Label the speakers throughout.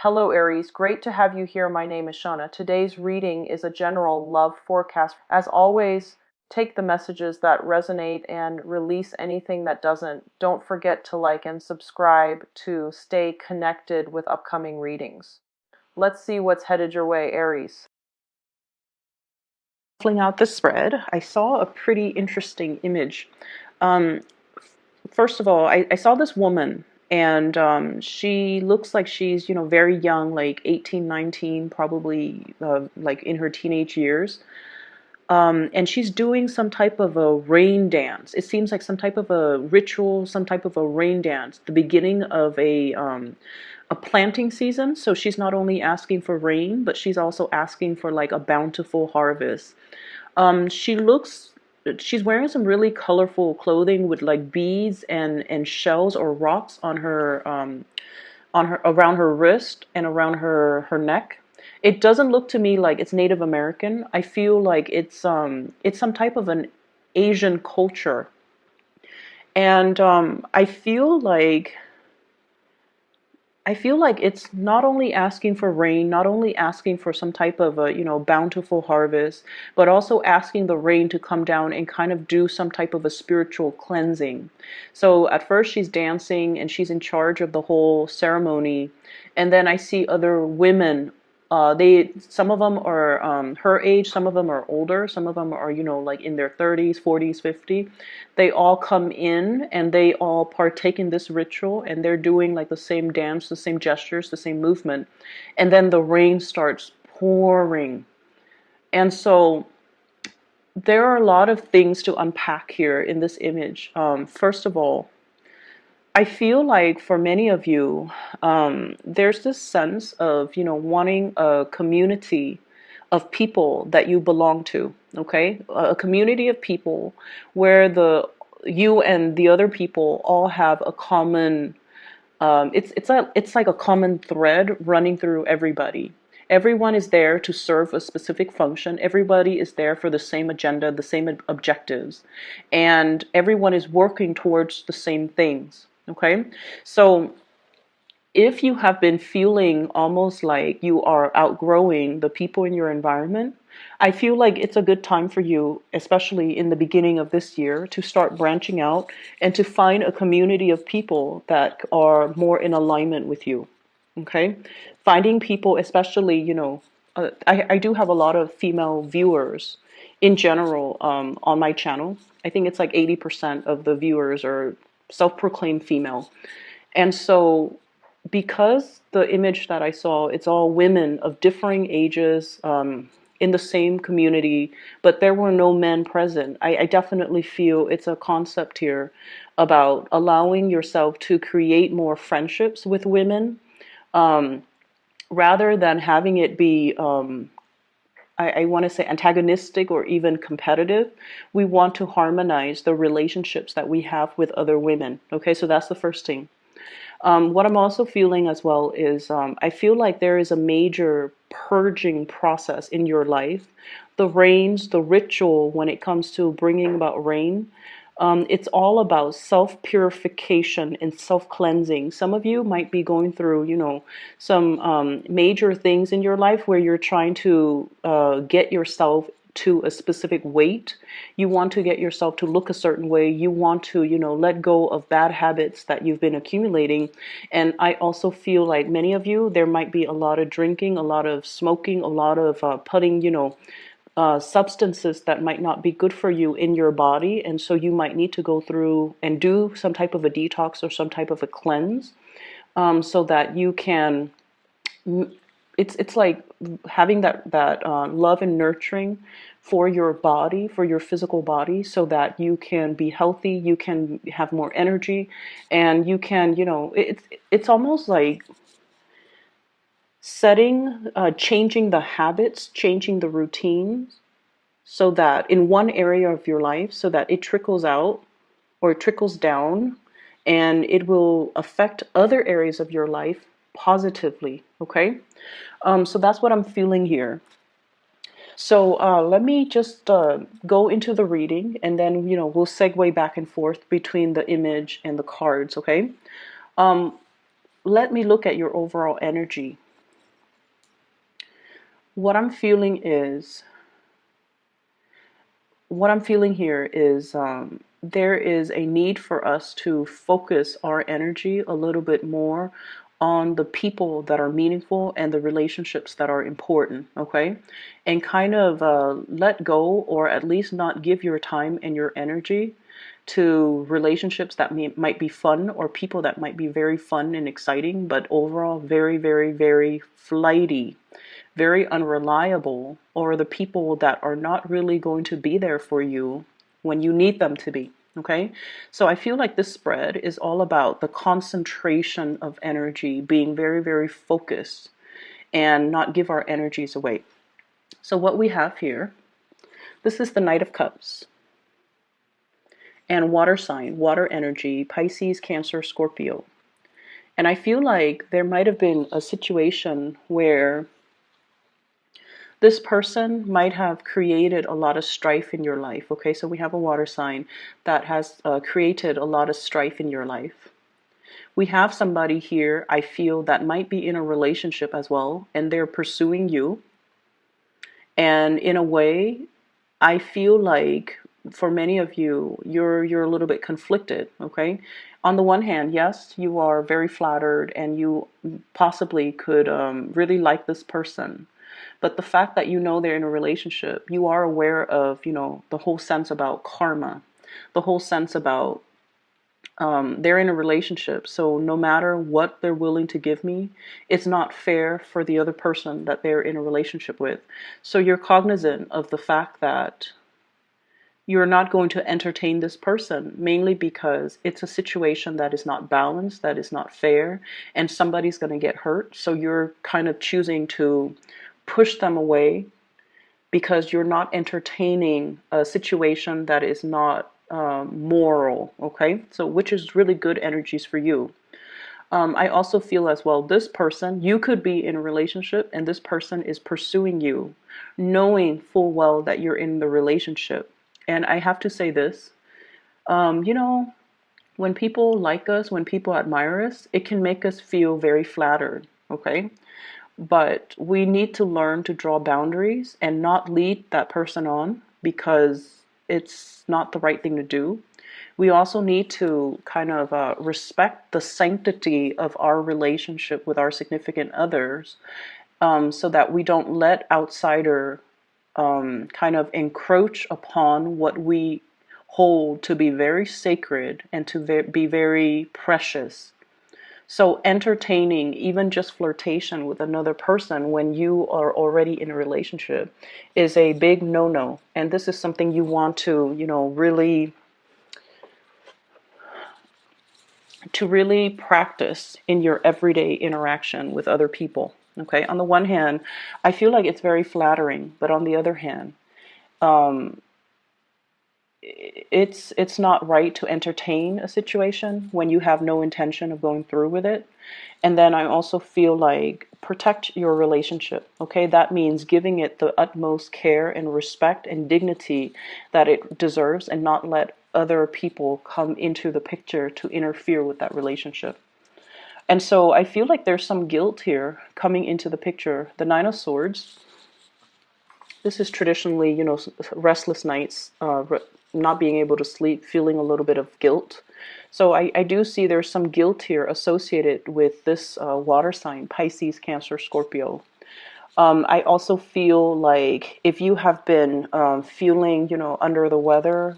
Speaker 1: Hello Aries, great to have you here. My name is Shauna. Today's reading is a general love forecast. As always, take the messages that resonate and release anything that doesn't. Don't forget to like and subscribe to stay connected with upcoming readings. Let's see what's headed your way, Aries. Filling out the spread, I saw a pretty interesting image. Um, First of all, I saw this woman, and she looks like she's, very young, like 18, 19, probably like in her teenage years. And she's doing some type of a rain dance. It seems like some type of a ritual, some type of a rain dance, the beginning of a planting season. So she's not only asking for rain, but she's also asking for like a bountiful harvest. She looks, she's wearing some really colorful clothing with like beads and shells or rocks on her, around her wrist and around her neck. It doesn't look to me like it's Native American. I feel like it's some type of an Asian culture. And I feel like it's not only asking for rain, not only asking for some type of a, bountiful harvest, but also asking the rain to come down and kind of do some type of a spiritual cleansing. So at first she's dancing and she's in charge of the whole ceremony. And then I see other women. Some of them are her age, some of them are older, some of them are, like in their 30s, 40s, 50. They all come in and they all partake in this ritual, and they're doing like the same dance, the same gestures, the same movement. And then the rain starts pouring. And so there are a lot of things to unpack here in this image. First of all, I feel like for many of you, there's this sense of, wanting a community of people that you belong to, okay? A community of people where you and the other people all have a common, it's like a common thread running through everybody. Everyone is there to serve a specific function. Everybody is there for the same agenda, the same objectives, and everyone is working towards the same things. Okay, so if you have been feeling almost like you are outgrowing the people in your environment, I feel like it's a good time for you, especially in the beginning of this year, to start branching out and to find a community of people that are more in alignment with you. Okay, finding people, especially, I do have a lot of female viewers in general on my channel. I think it's like 80% of the viewers are self-proclaimed female. And so because the image that I saw, it's all women of differing ages in the same community, but there were no men present. I definitely feel it's a concept here about allowing yourself to create more friendships with women rather than having it be I want to say antagonistic or even competitive. We want to harmonize the relationships that we have with other women. Okay, so that's the first thing. What I'm also feeling as well is I feel like there is a major purging process in your life. The rains, the ritual when it comes to bringing about rain, it's all about self-purification and self-cleansing. Some of you might be going through, some major things in your life where you're trying to get yourself to a specific weight. You want to get yourself to look a certain way. You want to, let go of bad habits that you've been accumulating. And I also feel like many of you, there might be a lot of drinking, a lot of smoking, a lot of putting, substances that might not be good for you in your body. And so you might need to go through and do some type of a detox or some type of a cleanse so that you can, it's like having that love and nurturing for your body, for your physical body, so that you can be healthy, you can have more energy, and you can, it's almost like changing the habits, changing the routines, so that in one area of your life, so that it trickles out or it trickles down, and it will affect other areas of your life positively. Okay, so that's what I'm feeling here. So let me just go into the reading, and then we'll segue back and forth between the image and the cards. Okay, let me look at your overall energy. what I'm feeling is, what I'm feeling here is there is a need for us to focus our energy a little bit more on the people that are meaningful and the relationships that are important, okay? And kind of let go, or at least not give your time and your energy to relationships that might be fun, or people that might be very fun and exciting, but overall very, very, very flighty, very unreliable, or the people that are not really going to be there for you when you need them to be. Okay, so I feel like this spread is all about the concentration of energy, being very, very focused and not give our energies away. So what we have here, this is the Knight of Cups and water sign, water energy, Pisces, Cancer, Scorpio. And I feel like there might have been a situation where this person might have created a lot of strife in your life. Okay, so we have a water sign that has created a lot of strife in your life. We have somebody here, I feel, that might be in a relationship as well, and they're pursuing you. And in a way, I feel like for many of you, you're a little bit conflicted, okay? On the one hand, yes, you are very flattered and you possibly could really like this person. But the fact that you know they're in a relationship, you are aware of, the whole sense about karma, the whole sense about they're in a relationship. So no matter what they're willing to give me, it's not fair for the other person that they're in a relationship with. So you're cognizant of the fact that you're not going to entertain this person, mainly because it's a situation that is not balanced, that is not fair, and somebody's going to get hurt. So you're kind of choosing to push them away because you're not entertaining a situation that is not moral, okay? So which is really good energies for you. I also feel as well, this person, you could be in a relationship and this person is pursuing you, knowing full well that you're in the relationship. And I have to say this, you know, when people like us, when people admire us, it can make us feel very flattered, okay? But we need to learn to draw boundaries and not lead that person on because it's not the right thing to do. We also need to kind of respect the sanctity of our relationship with our significant others, so that we don't let outsider kind of encroach upon what we hold to be very sacred and to be very precious. So entertaining even just flirtation with another person when you are already in a relationship is a big no-no. And this is something you want to, really practice in your everyday interaction with other people. Okay. On the one hand, I feel like it's very flattering, but on the other hand, it's not right to entertain a situation when you have no intention of going through with it. And then I also feel like protect your relationship. Okay, that means giving it the utmost care and respect and dignity that it deserves, and not let other people come into the picture to interfere with that relationship. And so I feel like there's some guilt here coming into the picture. The Nine of Swords, this is traditionally, restless nights, not being able to sleep, feeling a little bit of guilt. So I do see there's some guilt here associated with this water sign, Pisces, Cancer, Scorpio. I also feel like if you have been feeling, under the weather,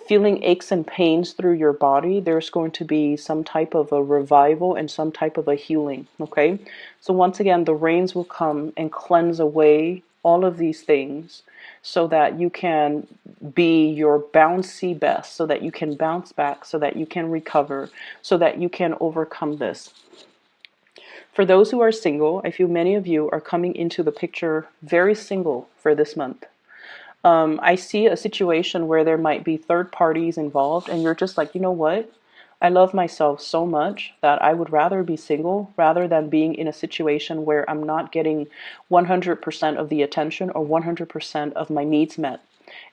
Speaker 1: feeling aches and pains through your body, there's going to be some type of a revival and some type of a healing, okay? So once again, the rains will come and cleanse away all of these things so that you can be your bouncy best, so that you can bounce back, so that you can recover, so that you can overcome this. For those who are single, I feel many of you are coming into the picture very single for this month. I see a situation where there might be third parties involved, and you're just like, you know what? I love myself so much that I would rather be single rather than being in a situation where I'm not getting 100% of the attention or 100% of my needs met.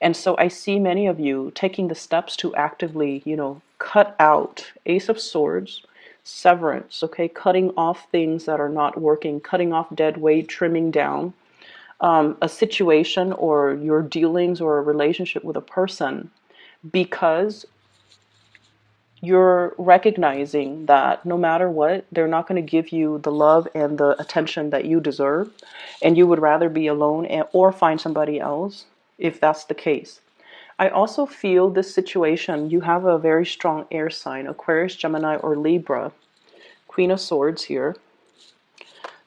Speaker 1: And so I see many of you taking the steps to actively, cut out Ace of Swords, severance, okay? Cutting off things that are not working, cutting off dead weight, trimming down a situation or your dealings or a relationship with a person, because you're recognizing that no matter what, they're not going to give you the love and the attention that you deserve, and you would rather be alone or find somebody else if that's the case. I also feel this situation, you have a very strong air sign, Aquarius, Gemini, or Libra, Queen of Swords here.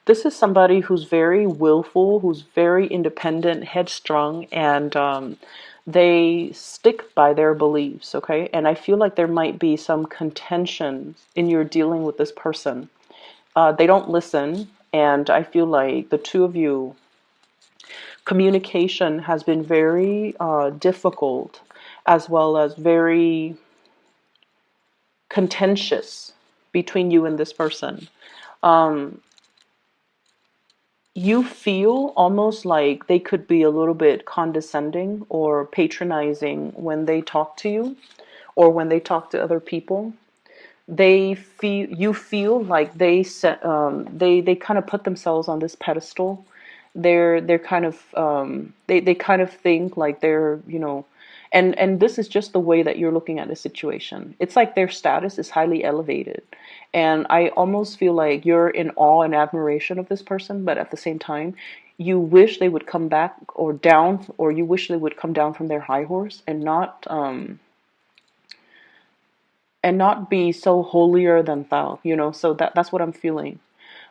Speaker 1: This is somebody who's very willful, who's very independent, headstrong, and they stick by their beliefs, okay? And I feel like there might be some contention in your dealing with this person. They don't listen, and I feel like the two of you, communication has been very difficult, as well as very contentious between you and this person. You feel almost like they could be a little bit condescending or patronizing when they talk to you or when they talk to other people. They feel, you feel like they kind of put themselves on this pedestal. They're kind of they kind of think like they're, and this is just the way that you're looking at the situation. It's like their status is highly elevated, and I almost feel like you're in awe and admiration of this person, but at the same time you wish they would come back or down, or you wish they would come down from their high horse and not be so holier than thou, so that's what I'm feeling.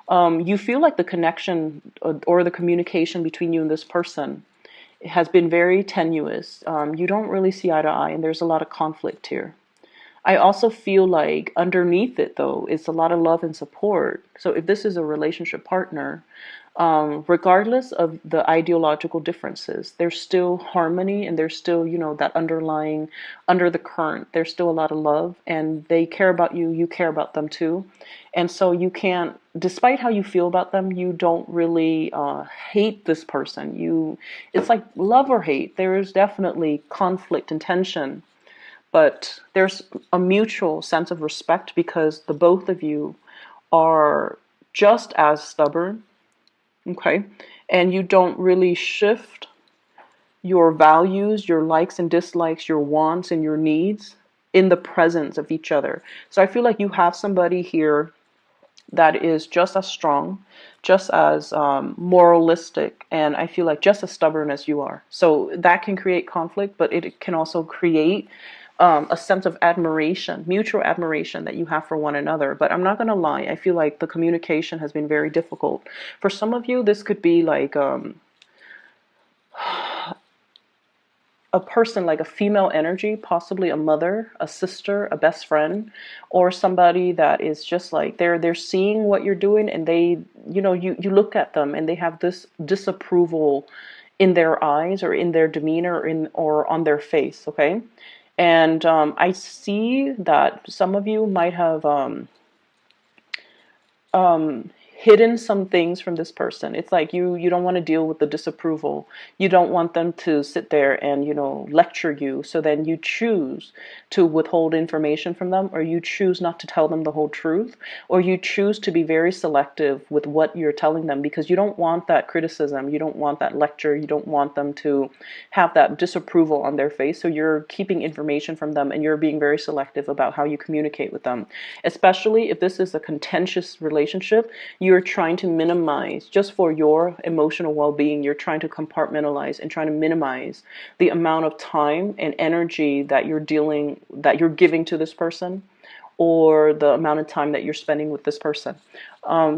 Speaker 1: You feel like the connection or the communication between you and this person has been very tenuous. You don't really see eye to eye, and there's a lot of conflict here. I also feel like underneath it, though, is a lot of love and support. So if this is a relationship partner, regardless of the ideological differences, there's still harmony, and there's still, that underlying, under the current, there's still a lot of love, and they care about you, you care about them too. And so you can't, despite how you feel about them, you don't really hate this person. It's like love or hate. There is definitely conflict and tension, but there's a mutual sense of respect because the both of you are just as stubborn, okay? And you don't really shift your values, your likes and dislikes, your wants and your needs in the presence of each other. So I feel like you have somebody here that is just as strong, just as moralistic, and I feel like just as stubborn as you are. So that can create conflict, but it can also create a sense of admiration, mutual admiration that you have for one another. But I'm not going to lie, I feel like the communication has been very difficult. For some of you, this could be like a person, like a female energy, possibly a mother, a sister, a best friend, or somebody that is just like they're seeing what you're doing, and they, you look at them and they have this disapproval in their eyes or in their demeanor or on their face, okay? And I see that some of you might have hidden some things from this person. It's like you don't want to deal with the disapproval. You don't want them to sit there and, lecture you. So then you choose to withhold information from them, or you choose not to tell them the whole truth, or you choose to be very selective with what you're telling them because you don't want that criticism. You don't want that lecture. You don't want them to have that disapproval on their face. So you're keeping information from them, and you're being very selective about how you communicate with them, especially if this is a contentious relationship. You're trying to minimize, just for your emotional well-being, you're trying to compartmentalize and trying to minimize the amount of time and energy that you're giving to this person, or the amount of time that you're spending with this person.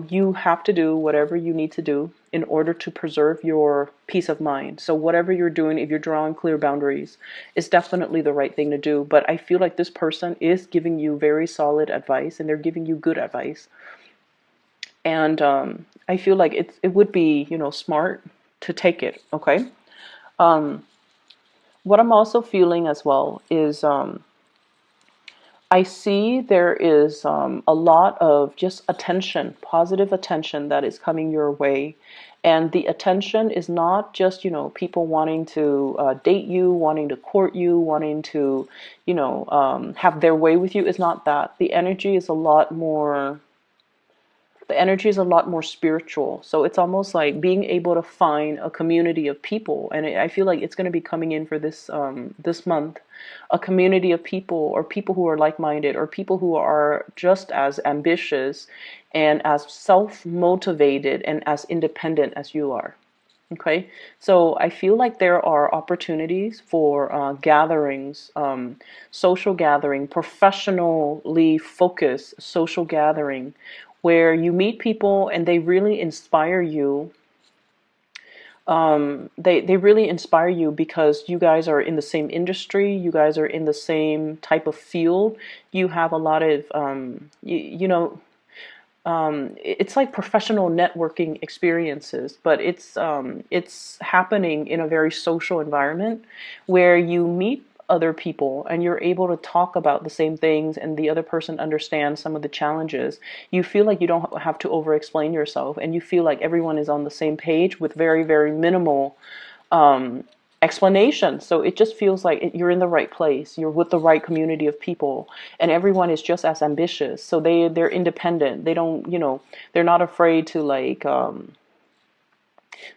Speaker 1: You have to do whatever you need to do in order to preserve your peace of mind. So whatever you're doing, if you're drawing clear boundaries, is definitely the right thing to do. But I feel like this person is giving you very solid advice, and they're giving you good advice. And I feel like it would be, smart to take it, okay? What I'm also feeling as well is I see there is a lot of just attention, positive attention that is coming your way. And the attention is not just, people wanting to date you, wanting to court you, wanting to, have their way with you. It's not that. The energy is a lot more spiritual. So it's almost like being able to find a community of people, and I feel like it's going to be coming in for this month, a community of people, or people who are like-minded, or people who are just as ambitious and as self-motivated and as independent as you are. Okay, so I feel like there are opportunities for gatherings, social gathering, professionally focused social gathering, where you meet people and they really inspire you. They really inspire you because you guys are in the same industry, you guys are in the same type of field, you have a lot of, it's like professional networking experiences, but it's happening in a very social environment where you meet other people and you're able to talk about the same things, and the other person understands some of the challenges. You feel like you don't have to over explain yourself, and you feel like everyone is on the same page with very, very minimal um, explanation. So it just feels like you're in the right place. You're with the right community of people, and everyone is just as ambitious. So they're independent. They don't, they're not afraid to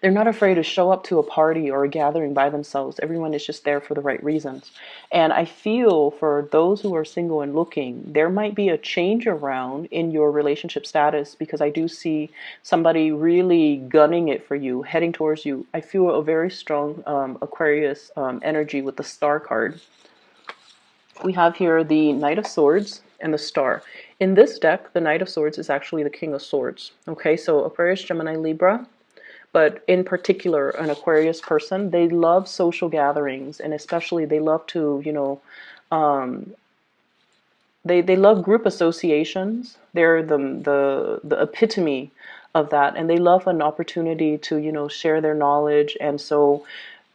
Speaker 1: they're not afraid to show up to a party or a gathering by themselves. Everyone is just there for the right reasons. And I feel for those who are single and looking, there might be a change around in your relationship status, because I do see somebody really gunning it for you, heading towards you. I feel a very strong Aquarius energy with the Star card. We have here the Knight of Swords and the Star. In this deck, the Knight of Swords is actually the King of Swords. Okay, so Aquarius, Gemini, Libra, but in particular an Aquarius person, they love social gatherings, and especially they love to, they love group associations. They're the epitome of that, and they love an opportunity to, share their knowledge. And so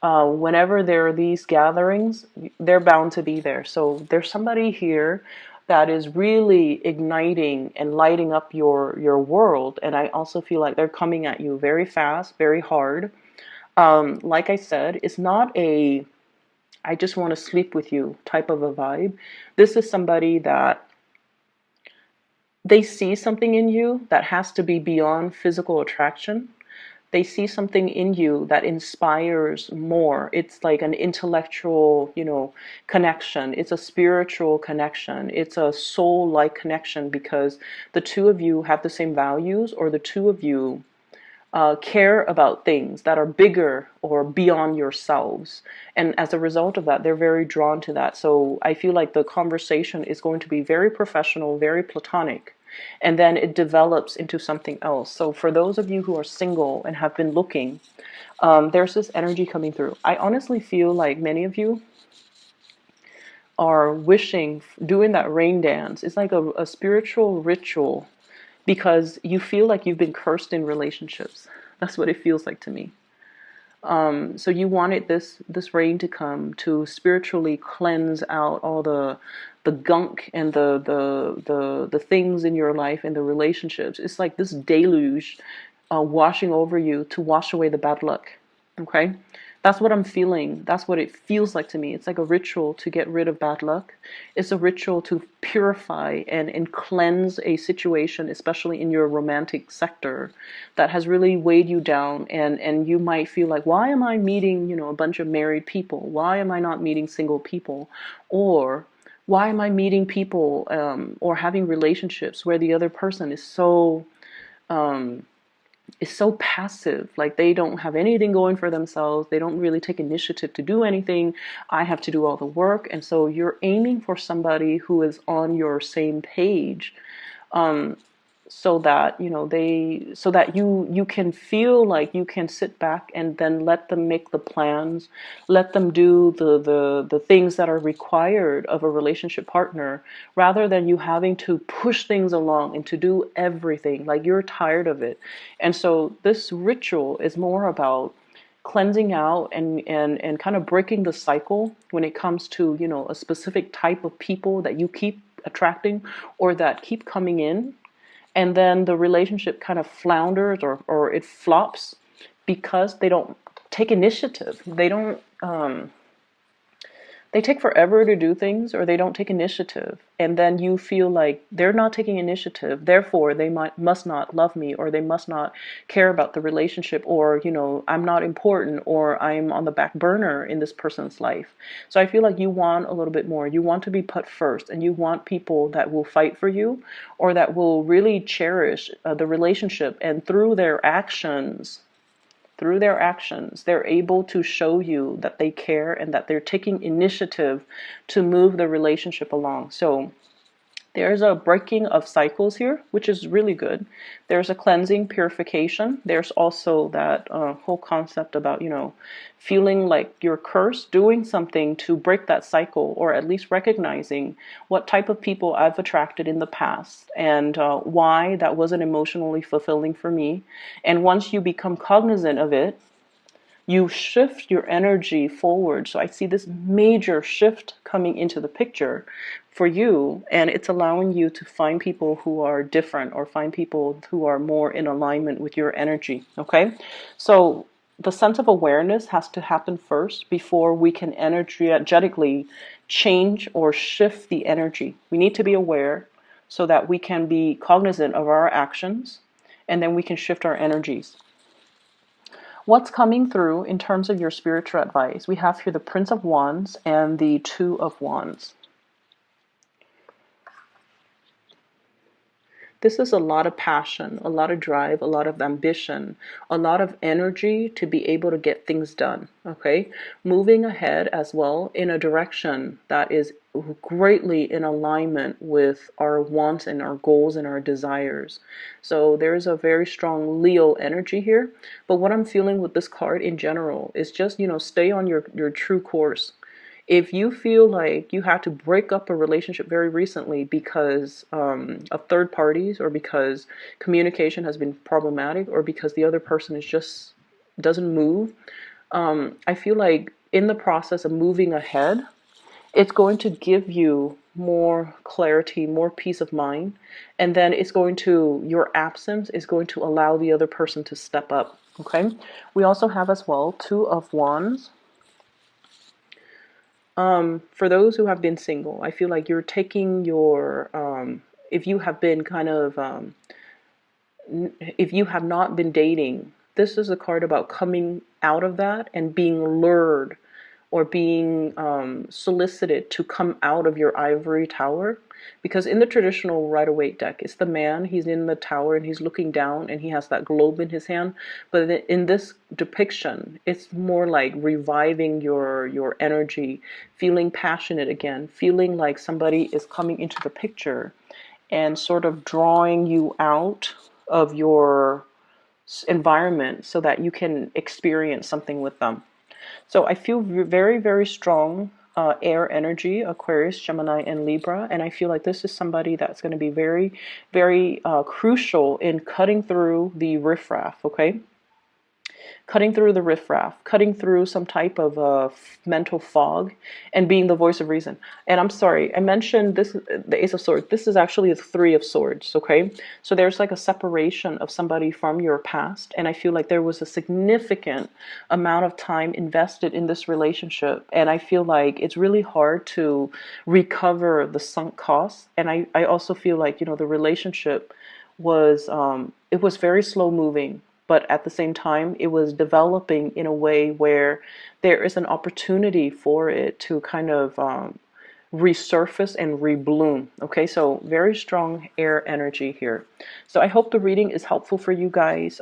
Speaker 1: whenever there are these gatherings, they're bound to be there. So there's somebody here that is really igniting and lighting up your world. And I also feel like they're coming at you very fast, very hard. Like I said, it's not a I just want to sleep with you type of a vibe. This is somebody that they see something in you that has to be beyond physical attraction. They see something in you that inspires more. It's like an intellectual, connection. It's a spiritual connection. It's a soul-like connection, because the two of you have the same values, or the two of you care about things that are bigger or beyond yourselves. And as a result of that, they're very drawn to that. So I feel like the conversation is going to be very professional, very platonic, and then it develops into something else. So for those of you who are single and have been looking, there's this energy coming through. I honestly feel like many of you are wishing, doing that rain dance. It's like a spiritual ritual, because you feel like you've been cursed in relationships. That's what it feels like to me. So you wanted this rain to come to spiritually cleanse out all the gunk and the things in your life and the relationships. It's like this deluge washing over you to wash away the bad luck. Okay? That's what I'm feeling. That's what it feels like to me. It's like a ritual to get rid of bad luck. It's a ritual to purify and cleanse a situation, especially in your romantic sector, that has really weighed you down. And you might feel like, why am I meeting, a bunch of married people? Why am I not meeting single people? Or why am I meeting people or having relationships where the other person is so passive, like they don't have anything going for themselves. They don't really take initiative to do anything. I have to do all the work. And so you're aiming for somebody who is on your same page, so that you can feel like you can sit back and then let them make the plans, let them do the things that are required of a relationship partner, rather than you having to push things along and to do everything. Like, you're tired of it. And so this ritual is more about cleansing out and kind of breaking the cycle when it comes to, a specific type of people that you keep attracting or that keep coming in, and then the relationship kind of flounders or it flops because they don't take initiative. They take forever to do things, or they don't take initiative, and then you feel like they're not taking initiative, therefore they must not love me, or they must not care about the relationship, or I'm not important, or I'm on the back burner in this person's life. So I feel like you want a little bit more. You want to be put first, and you want people that will fight for you, or that will really cherish the relationship, and through their actions, they're able to show you that they care and that they're taking initiative to move the relationship along. So there's a breaking of cycles here, which is really good. There's a cleansing, purification. There's also that whole concept about, feeling like you're cursed, doing something to break that cycle, or at least recognizing what type of people I've attracted in the past, and why that wasn't emotionally fulfilling for me. And once you become cognizant of it, you shift your energy forward. So I see this major shift coming into the picture for you, and it's allowing you to find people who are different, or find people who are more in alignment with your energy. Okay, so the sense of awareness has to happen first before we can energetically change or shift the energy. We need to be aware so that we can be cognizant of our actions, and then we can shift our energies. What's coming through in terms of your spiritual advice? We have here the Prince of Wands and the Two of Wands. This is a lot of passion, a lot of drive, a lot of ambition, a lot of energy to be able to get things done, okay? Moving ahead as well in a direction that is greatly in alignment with our wants and our goals and our desires. So there's a very strong Leo energy here. But what I'm feeling with this card in general is just, stay on your true course. If you feel like you had to break up a relationship very recently because of third parties, or because communication has been problematic, or because the other person is just doesn't move, I feel like in the process of moving ahead, it's going to give you more clarity, more peace of mind, and then your absence is going to allow the other person to step up. Okay, we also have as well Two of Wands. For those who have been single, I feel like you're taking if you have been if you have not been dating, this is a card about coming out of that and being lured, or being solicited to come out of your ivory tower. Because in the traditional Rider-Waite deck, it's the man, he's in the tower and he's looking down and he has that globe in his hand. But in this depiction, it's more like reviving your energy, feeling passionate again, feeling like somebody is coming into the picture and sort of drawing you out of your environment so that you can experience something with them. So I feel very, very strong air energy, Aquarius, Gemini, and Libra. And I feel like this is somebody that's going to be very, very crucial in cutting through the riffraff, okay? Cutting through the riffraff, cutting through some type of mental fog, and being the voice of reason. And I'm sorry, I mentioned this, the Ace of Swords. This is actually the Three of Swords, okay? So there's like a separation of somebody from your past, and I feel like there was a significant amount of time invested in this relationship, and I feel like it's really hard to recover the sunk costs. And I also feel like, the relationship was, it was very slow moving, but at the same time, it was developing in a way where there is an opportunity for it to kind of resurface and rebloom. Okay, so very strong air energy here. So I hope the reading is helpful for you guys,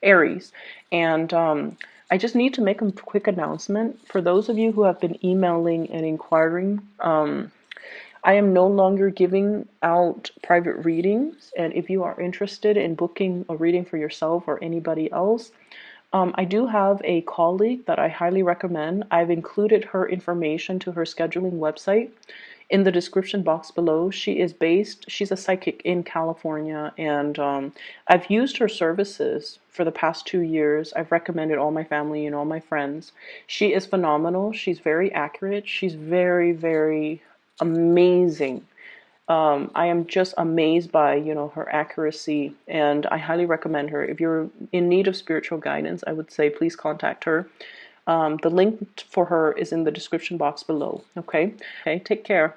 Speaker 1: Aries. And I just need to make a quick announcement. For those of you who have been emailing and inquiring, I am no longer giving out private readings, and if you are interested in booking a reading for yourself or anybody else, I do have a colleague that I highly recommend. I've included her information to her scheduling website in the description box below. She's a psychic in California, and I've used her services for the past 2 years. I've recommended all my family and all my friends. She is phenomenal. She's very accurate. She's very, very amazing. I am just amazed by, you know, her accuracy, and I highly recommend her. If you're in need of spiritual guidance, I would say please contact her. The link for her is in the description box below. Okay? Okay, take care.